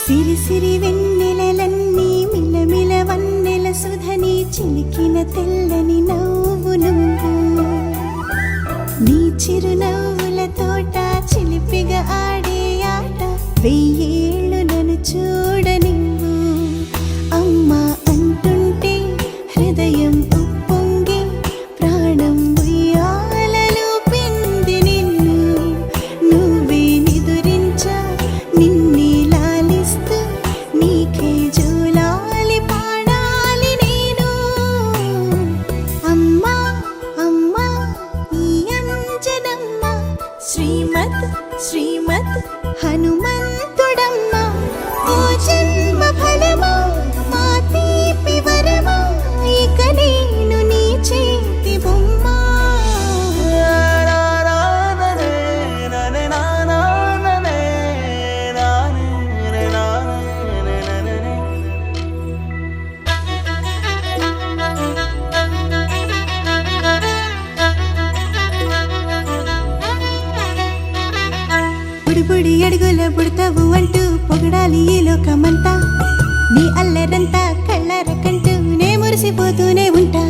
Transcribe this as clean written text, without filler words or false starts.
సిరి సిరి వెన్నెలలన్నీ మిలమిల వన్నెల సుధని చిలికిన తెల్లని నవ్వు నువ్వు నీ చిరునవ్వుల తోట చిలిపిగా ఆడే ఆట వెయ్యేళ్ళు నన్ను చూడనివ్వు అమ్మా అంటుంటే హృదయం ఉప్పొంగి ప్రాణం ఉయ్యాలలో పిండి నిన్ను నువ్వే నిదురించా నిన్నే లాలిస్తూ నీకే జోలాలి పాడాలి నేను అమ్మా అమ్మా ఈ అంజనమ్మ శ్రీమత్ శ్రీమత్ హనుమంతుడమ్మ ఓ జన్మ ఫలమా మా తీపి వరమా ఇక నేను నీ చేతి బొమ్మ బుడి అడుగుల బుడతావు అంటూ పొగడాలి ఈ లోకమంతా నీ అల్లరంతా కళ్ళారకంటూ నే మురిసిపోతూనే ఉంటా